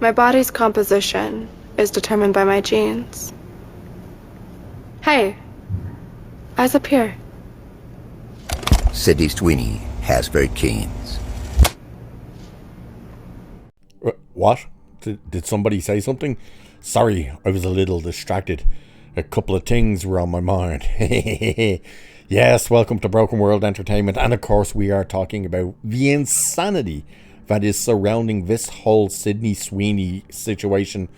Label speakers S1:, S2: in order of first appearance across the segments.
S1: My body's composition is determined by my genes. Hey, eyes up here.
S2: Sydney Sweeney has very keens.
S3: What? Did somebody say something? Sorry, I was a little distracted. A couple of things were on my mind. Yes, welcome to Broken World Entertainment. And of course, we are talking about the insanity that is surrounding this whole Sydney Sweeney situation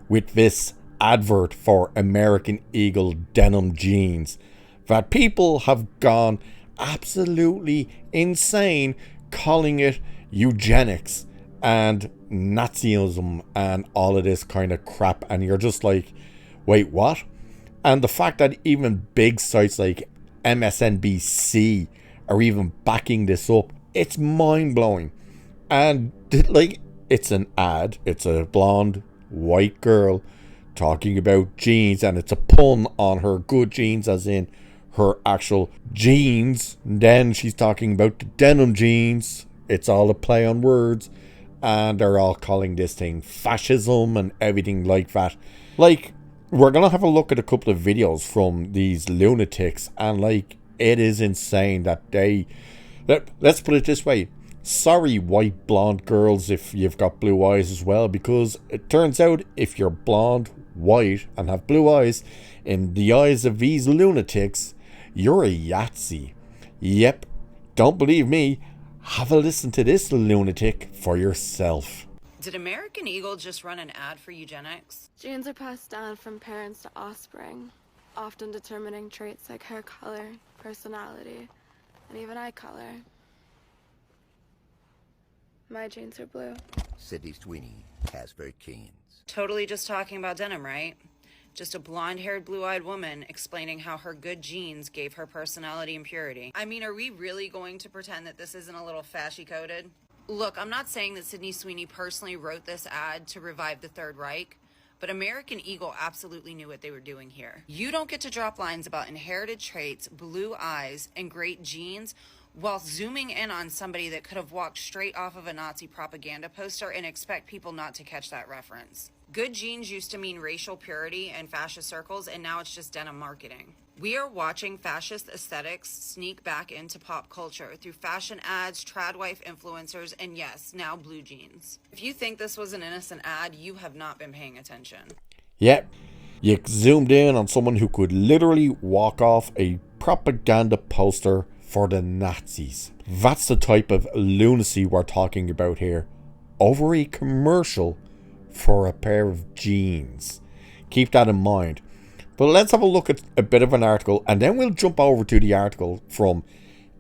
S3: with this advert for American Eagle denim jeans. That people have gone absolutely insane calling it eugenics and Nazism and all of this kind of crap. And you're just like, wait, what? And the fact that even big sites like MSNBC are even backing this up, it's mind-blowing. And like, it's an ad, it's a blonde white girl talking about jeans, and it's a pun on her good jeans, as in her actual jeans. And then she's talking about the denim jeans. It's all a play on words, and they're all calling this thing fascism and everything like that. Like, we're gonna have a look at a couple of videos from these lunatics, and like, it is insane that let's put it this way. Sorry, white blonde girls, if you've got blue eyes as well, because it turns out if you're blonde, white, and have blue eyes, in the eyes of these lunatics, you're a Yahtzee. Yep, don't believe me? Have a listen to this lunatic for yourself.
S4: Did American Eagle just run an ad for eugenics?
S1: Genes are passed down from parents to offspring, often determining traits like hair color, personality, and even eye color. My genes are blue.
S2: Sydney Sweeney has very keens.
S4: Totally just talking about denim, right? Just a blonde-haired, blue-eyed woman explaining how her good genes gave her personality and purity. I mean, are we really going to pretend that this isn't a little fashy-coded? Look, I'm not saying that Sydney Sweeney personally wrote this ad to revive the Third Reich, but American Eagle absolutely knew what they were doing here. You don't get to drop lines about inherited traits, blue eyes, and great genes while zooming in on somebody that could have walked straight off of a Nazi propaganda poster and expect people not to catch that reference. Good genes used to mean racial purity in fascist circles, and now it's just denim marketing. We are watching fascist aesthetics sneak back into pop culture through fashion ads, tradwife influencers, and yes, now blue jeans. If you think this was an innocent ad, you have not been paying attention.
S3: Yep, you zoomed in on someone who could literally walk off a propaganda poster for the Nazis. That's the type of lunacy we're talking about here. Over a commercial for a pair of jeans. Keep that in mind. But let's have a look at a bit of an article, and then we'll jump over to the article from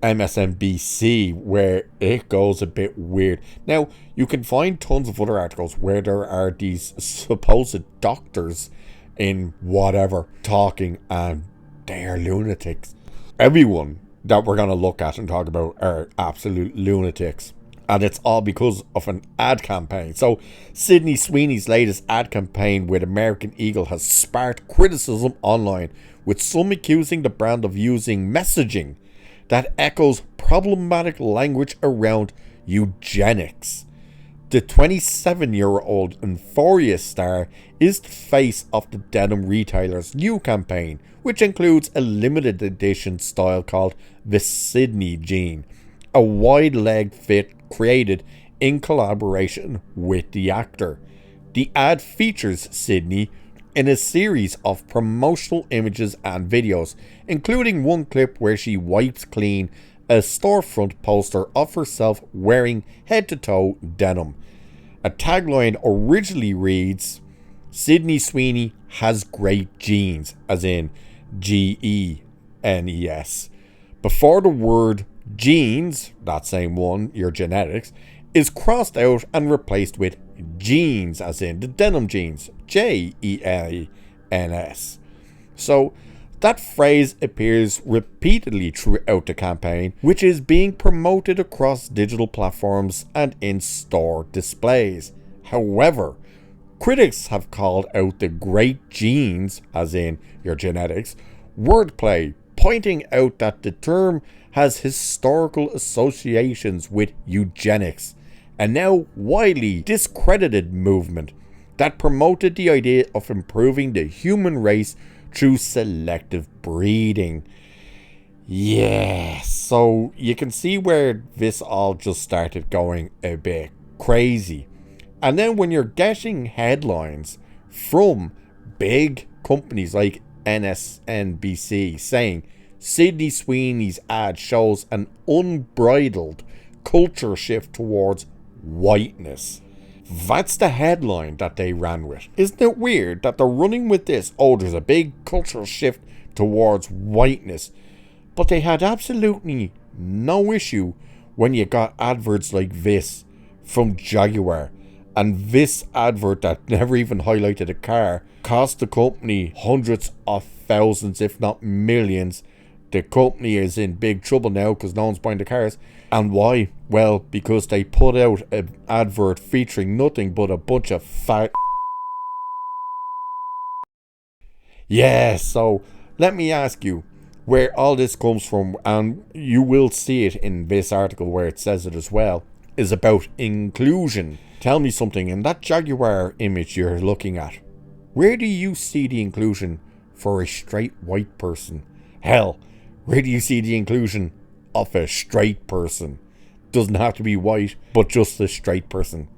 S3: MSNBC where it goes a bit weird. Now, you can find tons of other articles where there are these supposed doctors in whatever talking, and they are lunatics. Everyone that we're going to look at and talk about are absolute lunatics. And it's all because of an ad campaign. So, Sydney Sweeney's latest ad campaign with American Eagle has sparked criticism online, with some accusing the brand of using messaging that echoes problematic language around eugenics. The 27-year-old Euphoria star is the face of the denim retailer's new campaign, which includes a limited edition style called the Sydney Jean, a wide-leg fit created in collaboration with the actor. The ad features Sydney in a series of promotional images and videos, including one clip where she wipes clean a storefront poster of herself wearing head-to-toe denim. A tagline originally reads, "Sydney Sweeney has great genes," as in Genes. Before the word genes, that same one, your genetics, is crossed out and replaced with jeans, as in the denim jeans, Jeans. So that phrase appears repeatedly throughout the campaign, which is being promoted across digital platforms and in-store displays. However, critics have called out the great genes, as in your genetics, wordplay, pointing out that the term has historical associations with eugenics, a now widely discredited movement that promoted the idea of improving the human race through selective breeding. Yeah, so you can see where this all just started going a bit crazy. And then when you're getting headlines from big companies like MSNBC saying Sydney Sweeney's ad shows an unbridled culture shift towards whiteness. That's the headline that they ran with. Isn't it weird that they're running with this? Oh, there's a big cultural shift towards whiteness. But they had absolutely no issue when you got adverts like this from Jaguar. And this advert that never even highlighted a car cost the company hundreds of thousands, if not millions. The company is in big trouble now because no one's buying the cars. And why? Well, because they put out an advert featuring nothing but a bunch of fat. Yeah, so let me ask you where all this comes from, and you will see it in this article where it says it as well, is about inclusion. Tell me something, in that Jaguar image you're looking at, where do you see the inclusion for a straight white person? Hell, where do you see the inclusion of a straight person? Doesn't have to be white, but just a straight person.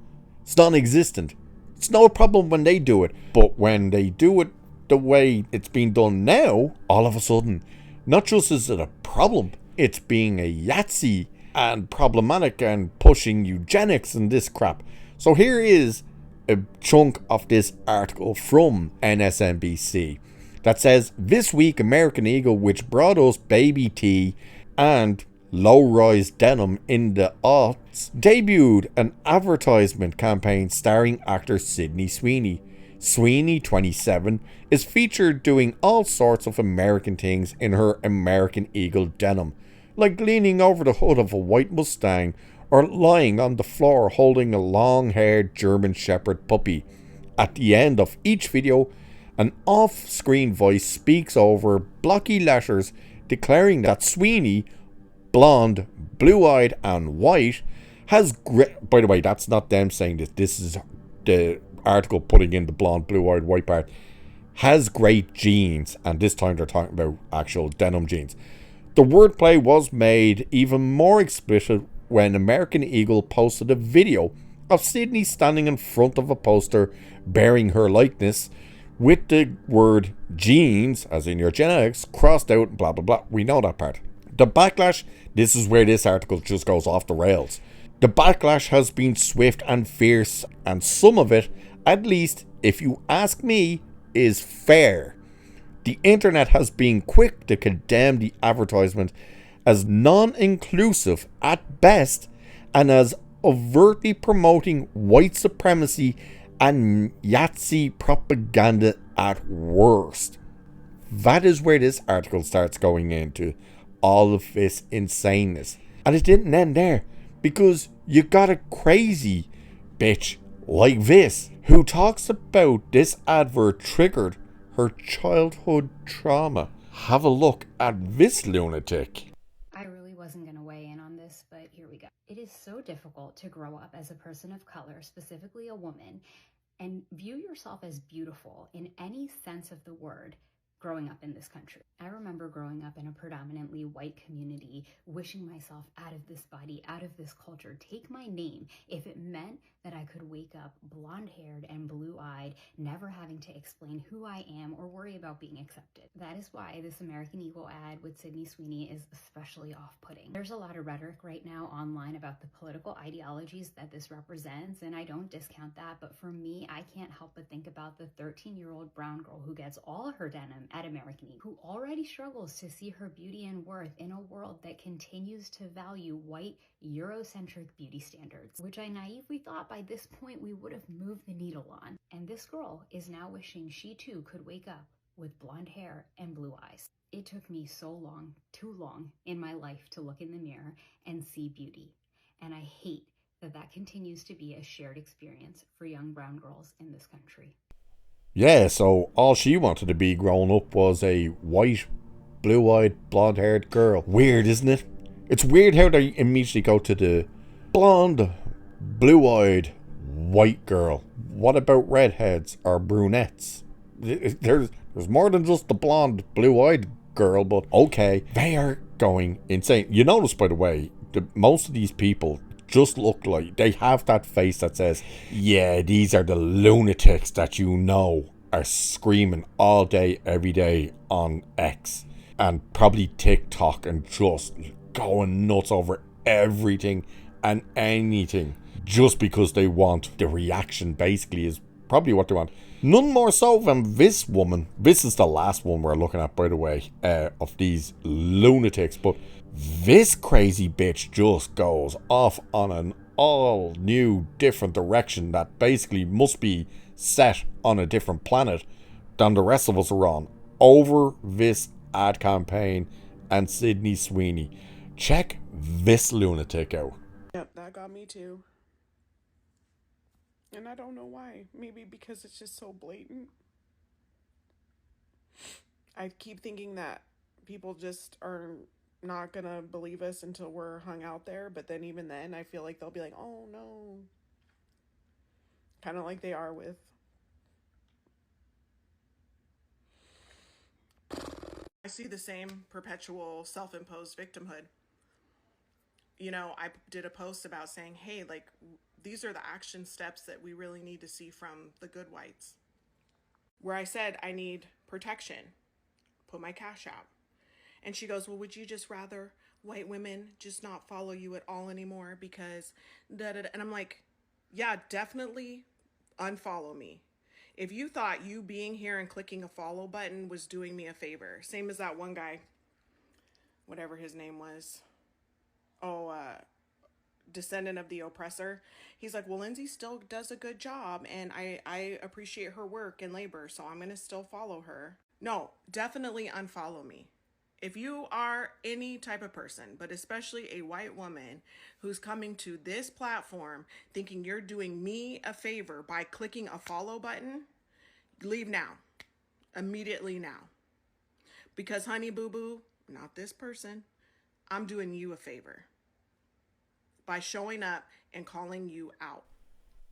S3: It's non-existent. It's no problem when they do it, but when they do it the way it's being done now, all of a sudden, not just is it a problem, it's being a Yahtzee and problematic and pushing eugenics and this crap. So here is a chunk of this article from MSNBC that says, this week American Eagle, which brought us baby tea and low-rise denim in the aughts, debuted an advertisement campaign starring actor Sydney Sweeney. Sweeney, 27, is featured doing all sorts of American things in her American Eagle denim, like leaning over the hood of a white Mustang or lying on the floor holding a long-haired German Shepherd puppy. At the end of each video, an off-screen voice speaks over blocky letters declaring that Sweeney, blonde, blue-eyed and white, has great... By the way, that's not them saying this. This is the article putting in the blonde, blue-eyed, white part. Has great jeans. And this time they're talking about actual denim jeans. The wordplay was made even more explicit when American Eagle posted a video of Sydney standing in front of a poster bearing her likeness with the word genes, as in your genetics, crossed out and blah blah blah. We know that part. The backlash, this is where this article just goes off the rails. The backlash has been swift and fierce, and some of it, at least if you ask me, is fair. The internet has been quick to condemn the advertisement as non-inclusive at best and as overtly promoting white supremacy and Yahtzee propaganda at worst. That is where this article starts going into all of this insaneness. And it didn't end there, because you got a crazy bitch like this who talks about this advert triggered her childhood trauma. Have a look at this lunatic.
S5: I really wasn't going to weigh in on this, but here we go. It is so difficult to grow up as a person of color, specifically a woman, and view yourself as beautiful in any sense of the word growing up in this country. I remember growing up in a predominantly white community, wishing myself out of this body, out of this culture, take my name, if it meant that I could wake up blonde-haired and blue-eyed, never having to explain who I am or worry about being accepted. That is why this American Eagle ad with Sydney Sweeney is especially off-putting. There's a lot of rhetoric right now online about the political ideologies that this represents, and I don't discount that, but for me, I can't help but think about the 13-year-old brown girl who gets all her denim at American Eagle, who already struggles to see her beauty and worth in a world that continues to value white, Eurocentric beauty standards, which I naively thought by this point we would have moved the needle on. And this girl is now wishing she too could wake up with blonde hair and blue eyes. It took me so long, too long in my life to look in the mirror and see beauty. And I hate that that continues to be a shared experience for young brown girls in this country.
S3: Yeah, so all she wanted to be growing up was a white, blue-eyed, blonde-haired girl. Weird, isn't it? It's weird how they immediately go to the blonde, blue-eyed white girl. What about redheads or brunettes? There's more than just the blonde blue-eyed girl, but okay, they are going insane. You notice, by the way, most of these people just look like they have that face that says, yeah, these are the lunatics that you know are screaming all day every day on X and probably TikTok and just going nuts over everything and anything just because they want the reaction. Basically is probably what they want. None more so than this woman. This is the last one we're looking at, by the way, of these lunatics, but this crazy bitch just goes off on an all new different direction that basically must be set on a different planet than the rest of us are on over this ad campaign and Sydney Sweeney. Check this lunatic out.
S6: Yep, that got me too. And I don't know why. Maybe because it's just so blatant. I keep thinking that people just are not gonna believe us until we're hung out there, but then even then I feel like they'll be like, oh no. Kind of like they are with I see the same perpetual self-imposed victimhood. You know, I did a post about saying, hey, like, these are the action steps that we really need to see from the good whites. Where I said, I need protection. Put my cash out. And she goes, well, would you just rather white women just not follow you at all anymore because da-da-da. And I'm like, yeah, definitely unfollow me. If you thought you being here and clicking a follow button was doing me a favor, same as that one guy, whatever his name was, descendant of the oppressor. He's like, well, Lindsay still does a good job and I appreciate her work and labor, so I'm going to still follow her. No, definitely unfollow me. If you are any type of person, but especially a white woman who's coming to this platform thinking you're doing me a favor by clicking a follow button, leave now. Immediately now. Because honey boo boo, not this person, I'm doing you a favor by showing up and calling you out.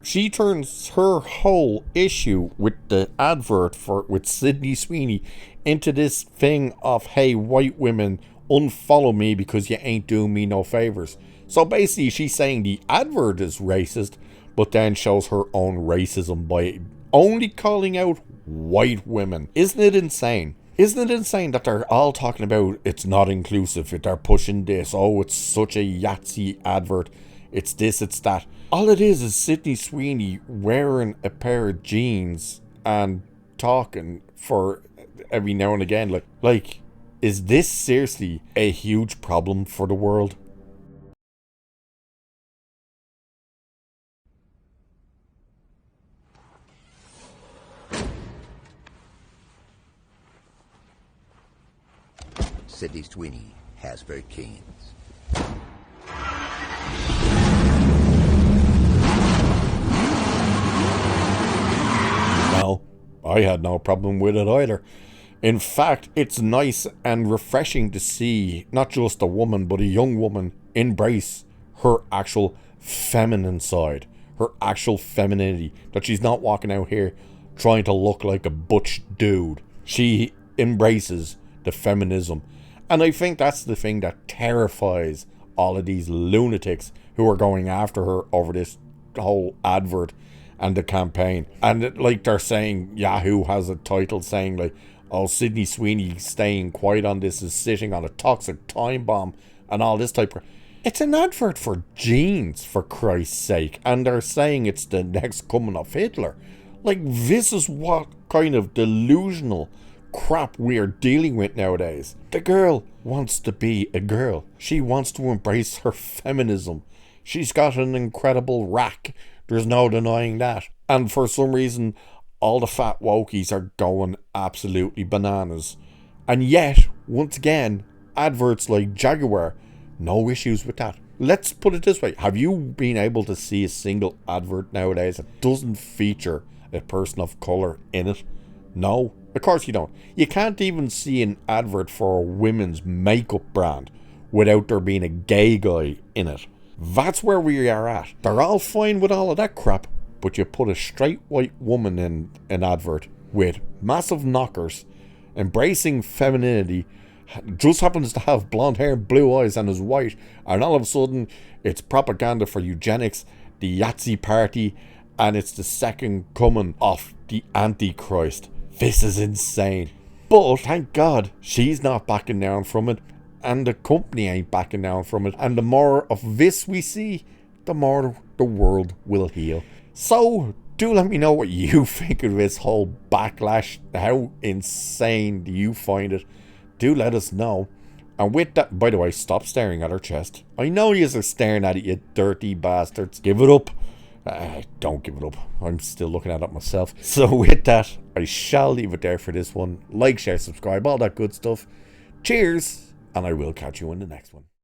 S3: She turns her whole issue with the advert with Sydney Sweeney into this thing of, hey, white women, unfollow me because you ain't doing me no favors. So basically she's saying the advert is racist, but then shows her own racism by only calling out white women. Isn't it insane? Isn't it insane that they're all talking about it's not inclusive, they're pushing this, oh, it's such a Yahtzee advert, it's this, it's that. All it is Sydney Sweeney wearing a pair of jeans and talking for every now and again. Like, is this seriously a huge problem for the world?
S2: Sydney Sweeney has very canes.
S3: Well, I had no problem with it either. In fact, it's nice and refreshing to see not just a woman, but a young woman embrace her actual feminine side, her actual femininity, that she's not walking out here trying to look like a butch dude. She embraces the feminism. And I think that's the thing that terrifies all of these lunatics who are going after her over this whole advert and the campaign. And like they're saying, Yahoo has a title saying like, oh, Sydney Sweeney staying quiet on this is sitting on a toxic time bomb and all this type of... It's an advert for jeans, for Christ's sake. And they're saying it's the next coming of Hitler. Like, this is what kind of delusional crap we are dealing with nowadays. The girl wants to be a girl. She wants to embrace her feminism. She's got an incredible rack. There's no denying that. And for some reason, all the fat wokies are going absolutely bananas. And yet, once again, adverts like Jaguar, no issues with that. Let's put it this way. Have you been able to see a single advert nowadays that doesn't feature a person of colour in it? No, of course you don't. You can't even see an advert for a women's makeup brand without there being a gay guy in it. That's where we are at. They're all fine with all of that crap, but you put a straight white woman in an advert with massive knockers, embracing femininity, just happens to have blonde hair, blue eyes, and is white, and all of a sudden it's propaganda for eugenics, the Yahtzee party, and it's the second coming of the Antichrist. This is insane. But thank God she's not backing down from it, and the company ain't backing down from it, and the more of this we see, the more the world will heal. So do let me know what you think of this whole backlash. How insane do you find it? Do let us know. And with that, by the way, stop staring at her chest. I know you're staring at it, you dirty bastards. Give it up. Don't give it up. I'm still looking at it myself. So with that, I shall leave it there for this one. Like, share, subscribe, all that good stuff. Cheers, and I will catch you in the next one.